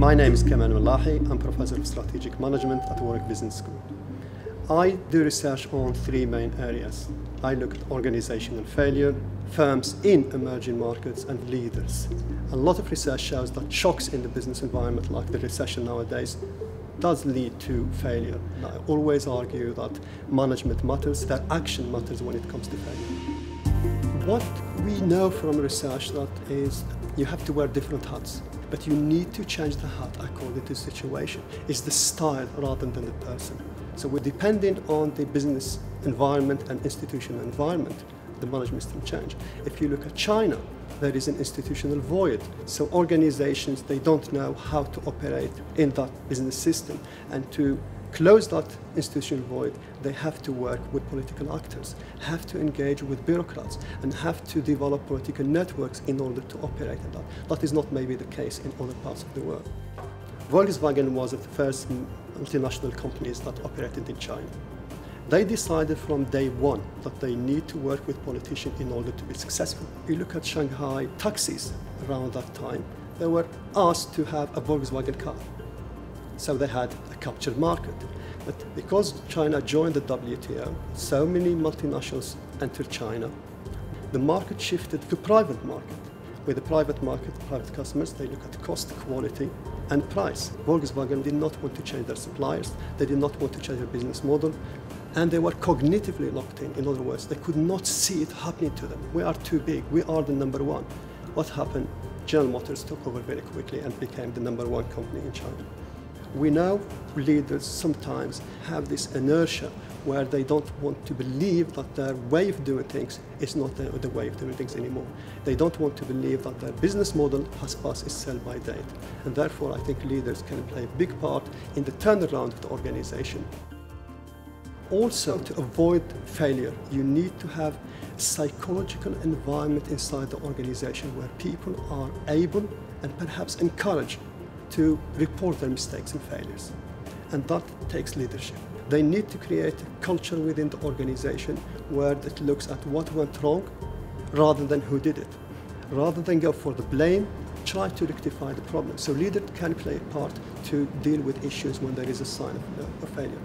My name is Kamal Wallahi. I'm Professor of Strategic Management at Warwick Business School. I do research on three main areas. I look at organizational failure, firms in emerging markets, and leaders. A lot of research shows that shocks in the business environment, like the recession nowadays, does lead to failure. And I always argue that management matters, that action matters when it comes to failure. What we know from research that is you have to wear different hats, but you need to change the hat according to the situation. It's the style rather than the person. So we're depending on the business environment and institutional environment, the management can change. If you look at China, there is an institutional void. So organizations, they don't know how to operate in that business system. And to close that institutional void, they have to work with political actors, have to engage with bureaucrats, and have to develop political networks in order to operate in that. That is not maybe the case in other parts of the world. Volkswagen was the first multinational companies that operated in China. They decided from day one that they need to work with politicians in order to be successful. You look at Shanghai taxis around that time, they were asked to have a Volkswagen car. So they had a captured market. But because China joined the WTO, so many multinationals entered China, the market shifted to private market. With the private market, private customers, they look at cost, quality, and price. Volkswagen did not want to change their suppliers, they did not want to change their business model, and they were cognitively locked in. In other words, they could not see it happening to them. We are too big, we are the number one. What happened? General Motors took over very quickly and became the number one company in China. We know leaders sometimes have this inertia where they don't want to believe that their way of doing things is not the way of doing things anymore. They don't want to believe that their business model has passed its sell-by date. And therefore, I think leaders can play a big part in the turnaround of the organization. Also, to avoid failure, you need to have a psychological environment inside the organization where people are able and perhaps encouraged to report their mistakes and failures. And that takes leadership. They need to create a culture within the organization where it looks at what went wrong rather than who did it. Rather than go for the blame, try to rectify the problem. So leaders can play a part to deal with issues when there is a sign of failure.